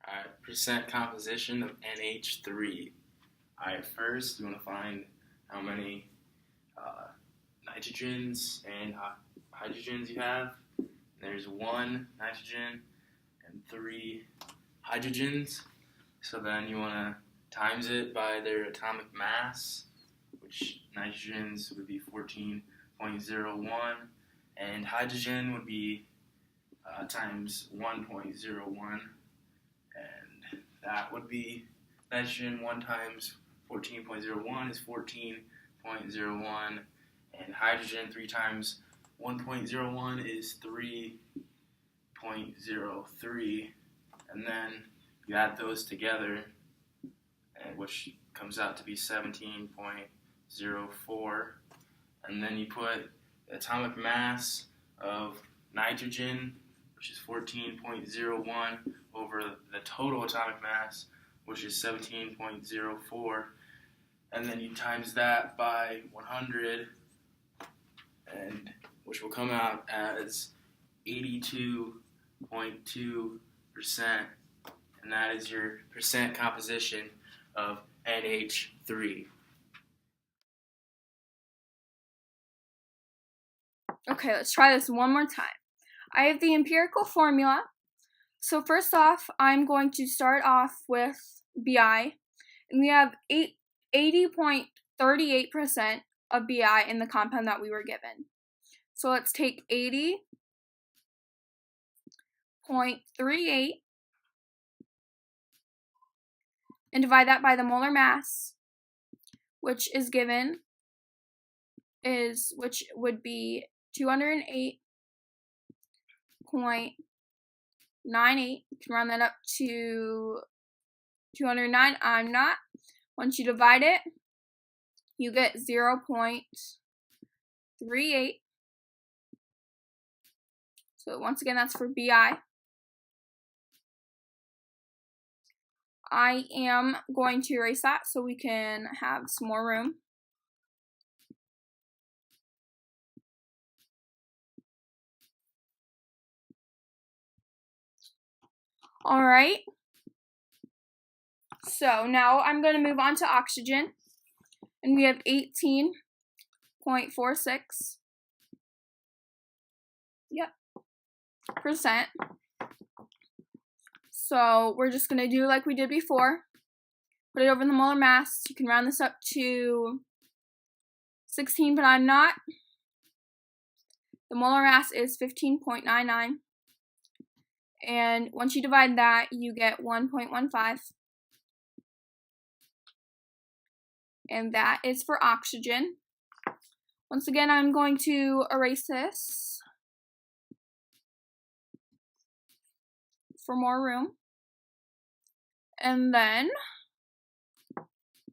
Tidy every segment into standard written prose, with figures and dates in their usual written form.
Alright, percent composition of NH3. Alright, first you want to find how many nitrogens and hydrogens you have. There's 1 nitrogen and 3 hydrogens. So then you want to times it by their atomic mass, which nitrogens would be 14.01 and hydrogen would be times 1.01, and that would be nitrogen 1 times 14.01 is 14.01, and hydrogen 3 times 1.01 is 3.03, and then you add those together, which comes out to be 17.04, and then you put the atomic mass of nitrogen, which is 14.01, over the total atomic mass, which is 17.04, and then you times that by 100, and which will come out as 82.2%, and that is your percent composition of NH3. Okay, let's try this one more time. I have the empirical formula. So first off, I'm going to start off with Bi, and we have 80.38% of Bi in the compound that we were given. So let's take 80.38 and divide that by the molar mass, which is given which would be 208.98. You can round that up to 209. I'm not. Once you divide it, you get 0.38. So once again, that's for Bi. I am going to erase that so we can have some more room. Alright, so now I'm going to move on to oxygen, and we have 18.46 percent. So we're just going to do like we did before, put it over the molar mass. You can round this up to 16, but I'm not. The molar mass is 15.99. And once you divide that, you get 1.15. And that is for oxygen. Once again, I'm going to erase this for more room. And then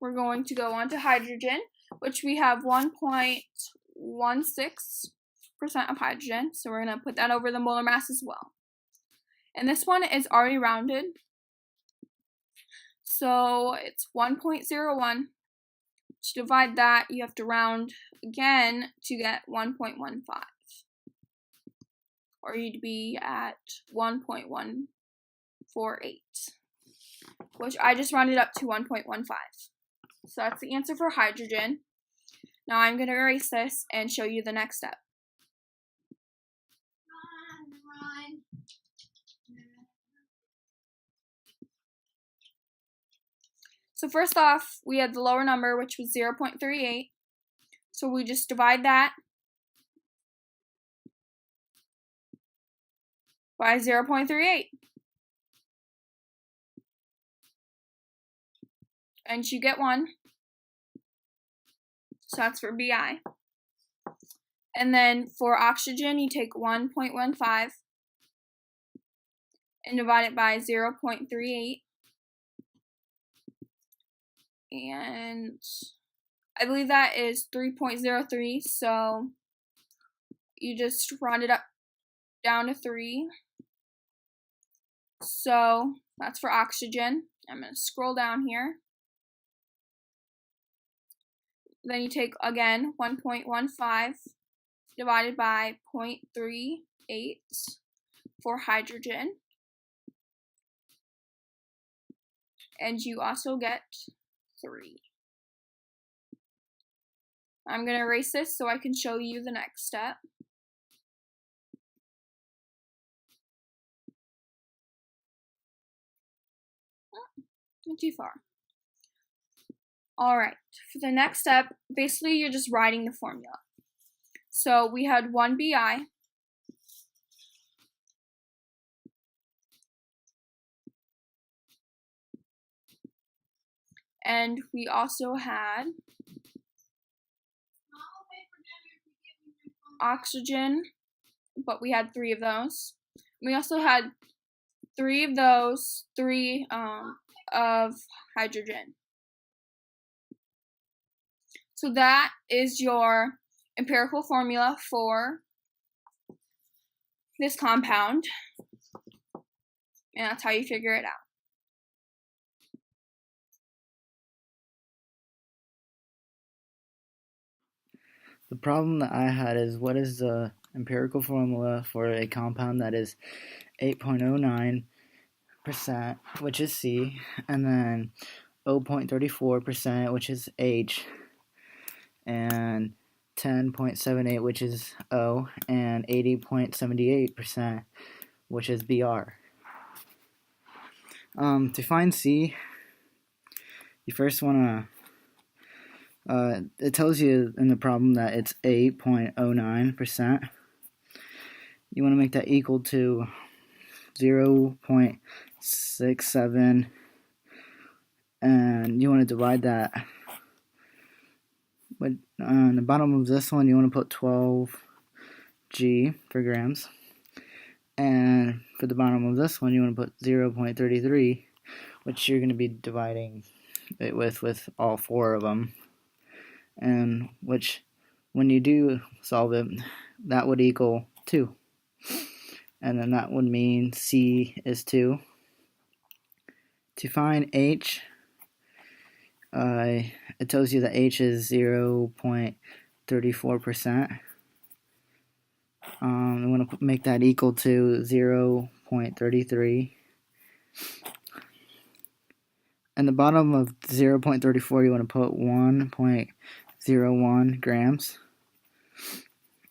we're going to go on to hydrogen, which we have 1.16% of hydrogen. So we're going to put that over the molar mass as well. And this one is already rounded. So it's 1.01. To divide that, you have to round again to get 1.15. Or you'd be at 1.148, which I just rounded up to 1.15. So that's the answer for hydrogen. Now I'm going to erase this and show you the next step. So first off, we had the lower number, which was 0.38. So we just divide that by 0.38. And you get 1. So that's for Bi. And then for oxygen, you take 1.15 and divide it by 0.38. And I believe that is 3.03, so you just round it up down to 3. So that's for oxygen. I'm going to scroll down here. Then you take, again, 1.15 divided by 0.38 for hydrogen. and you also get 3. I'm going to erase this so I can show you the next step. Not too far. Alright, for the next step, basically you're just writing the formula. So we had 1 BI, and we also had oxygen, but we had 3 of those. We also had 3 of those, 3 of hydrogen. So that is your empirical formula for this compound, and that's how you figure it out. The problem that I had is, what is the empirical formula for a compound that is 8.09%, which is C, and then 0.34%, which is H, and 10.78, which is O, and 80.78%, which is Br. To find C, you first want to, it tells you in the problem that it's 8.09%. You want to make that equal to 0.67, and you want to divide that. But on the bottom of this one, you want to put 12 G per grams, and for the bottom of this one, you want to put 0.33, which you're going to be dividing it with all 4 of them, and which, when you do solve it, that would equal 2, and then that would mean C is 2. To find H, it tells you that H is 0.34%. We want to make that equal to 0.33. And the bottom of 0.34, you want to put 1.01 grams.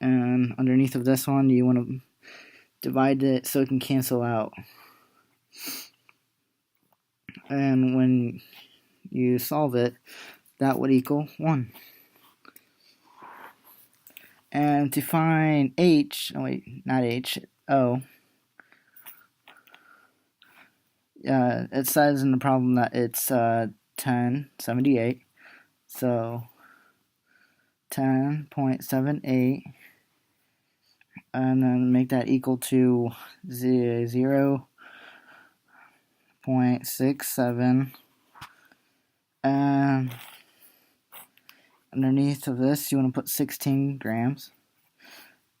And underneath of this one, you want to divide it so it can cancel out. And when you solve it, that would equal 1. And to find H, oh wait, not H, O, it says in the problem that it's 1078, so 10.78, and then make that equal to 0.67, and underneath of this, you want to put 16 grams.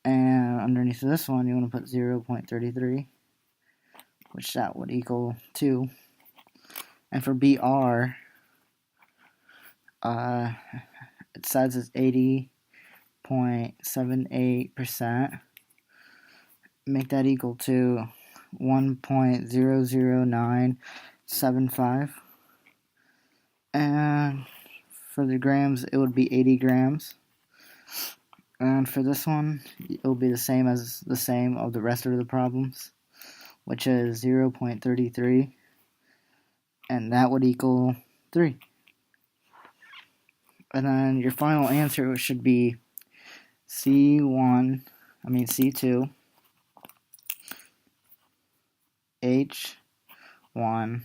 And underneath of this one, you want to put 0.33, which that would equal 2. And for BR, it says it's 80.78%. Make that equal to 1.00975. And for the grams, it would be 80 grams. And for this one, it will be the same as the same of the rest of the problems, which is 0.33, and that would equal 3. And then your final answer should be C2, H1,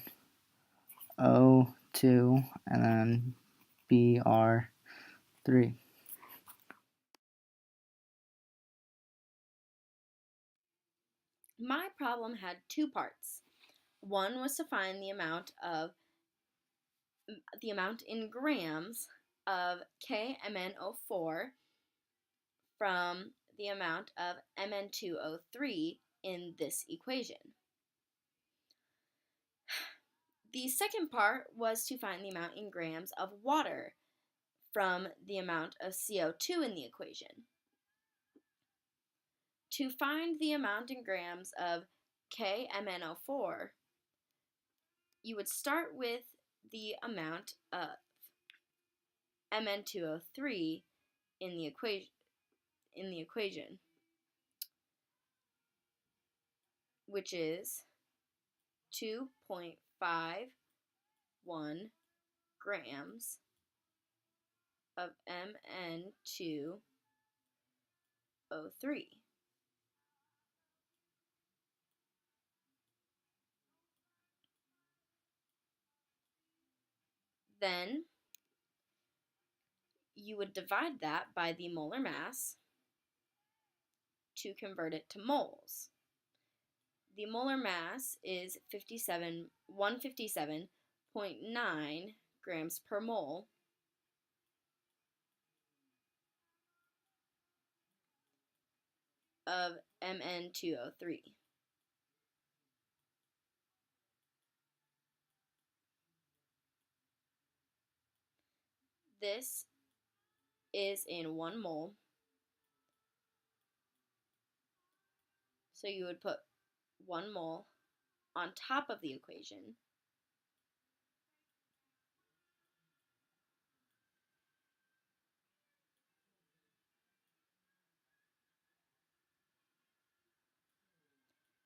O2, and then Br3. My problem had 2 parts. One was to find the amount in grams of KMnO4 from the amount of Mn2O3 in this equation. The second part was to find the amount in grams of water from the amount of CO2 in the equation. To find the amount in grams of KMnO4, you would start with the amount of Mn2O3 in the equation, which is 2.51 grams of Mn2O3. Then you would divide that by the molar mass to convert it to moles. The molar mass is 157.9 grams per mole, of Mn2O3. This is in 1 mole, so you would put 1 mole on top of the equation,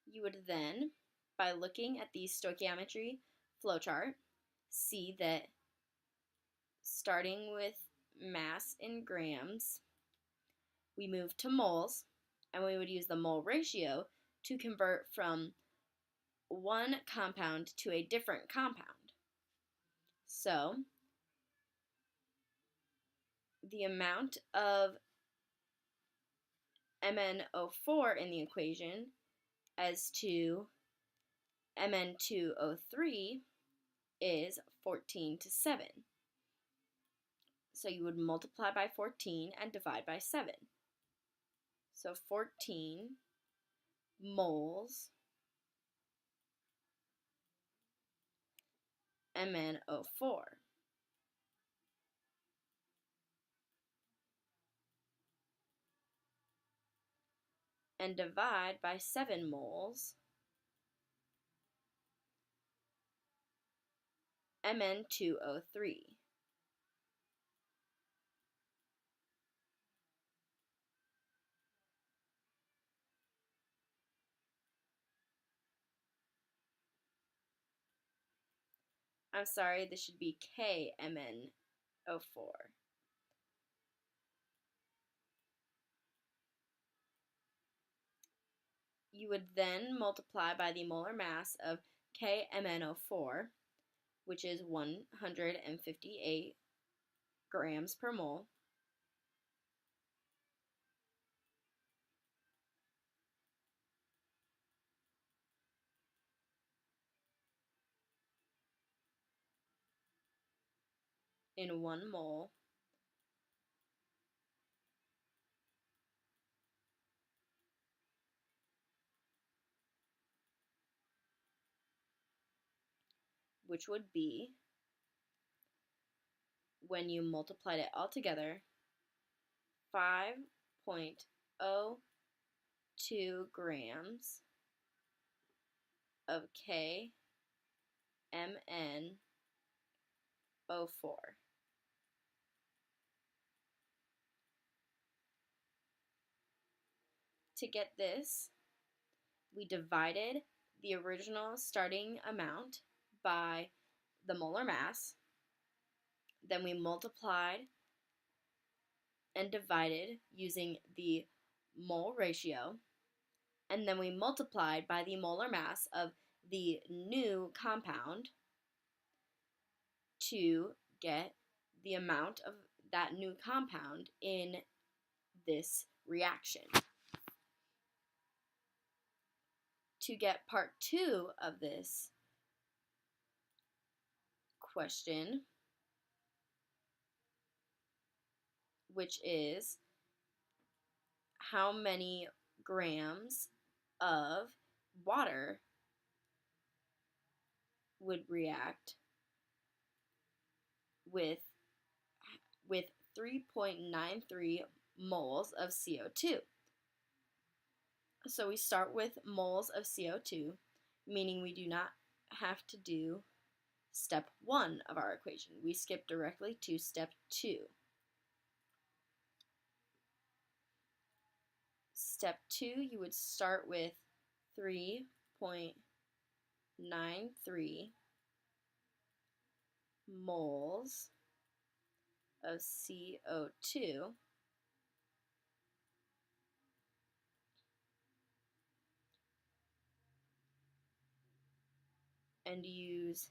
you would then, by looking at the stoichiometry flowchart, see that starting with mass in grams, we move to moles, and we would use the mole ratio to convert from one compound to a different compound. So, the amount of MnO4 in the equation as to Mn2O3 is 14 to 7. So you would multiply by 14 and divide by 7. So 14 moles MnO4. And divide by 7 moles Mn2O3. I'm sorry, this should be KMnO4. You would then multiply by the molar mass of KMnO4, which is 158 grams per mole, in 1 mole, which would be, when you multiplied it all together, 5.02 grams of KMnO4. To get this, we divided the original starting amount by the molar mass, then we multiplied and divided using the mole ratio, and then we multiplied by the molar mass of the new compound to get the amount of that new compound in this reaction. To get part 2 of this question, which is how many grams of water would react with 3.93 moles of CO2. So we start with moles of CO2, meaning we do not have to do step 1 of our equation. We skip directly to step 2. Step 2, you would start with 3.93 moles of CO2 and use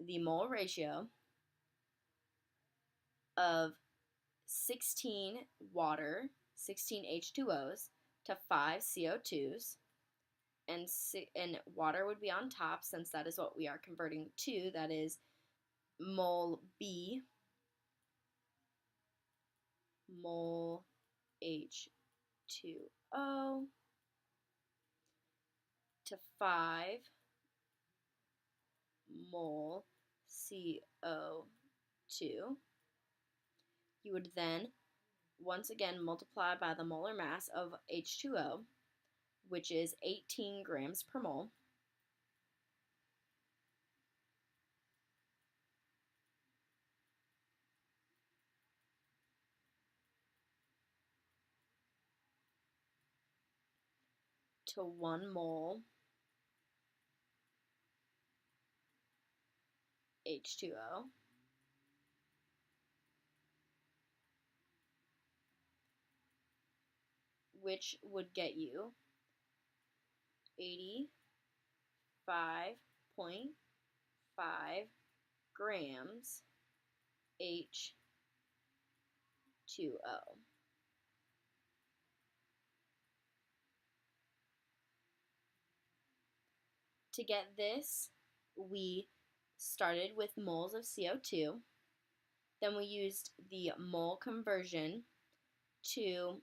the mole ratio of 16 water, 16 H2Os to 5 CO2s, and water would be on top since that is what we are converting to, that is mole B, mole H2O to 5 mole CO2. You would then once again multiply by the molar mass of H2O, which is 18 grams per mole. To 1 mole H2O, which would get you 85.5 grams H2O. To get this, we started with moles of CO2, then we used the mole conversion to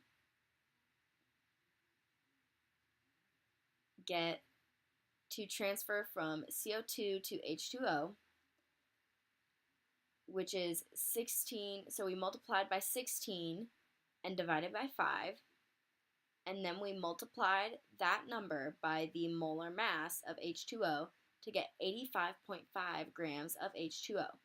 transfer from CO2 to H2O, which is 16, so we multiplied by 16 and divided by 5, and then we multiplied that number by the molar mass of H2O to get 85.5 grams of H2O.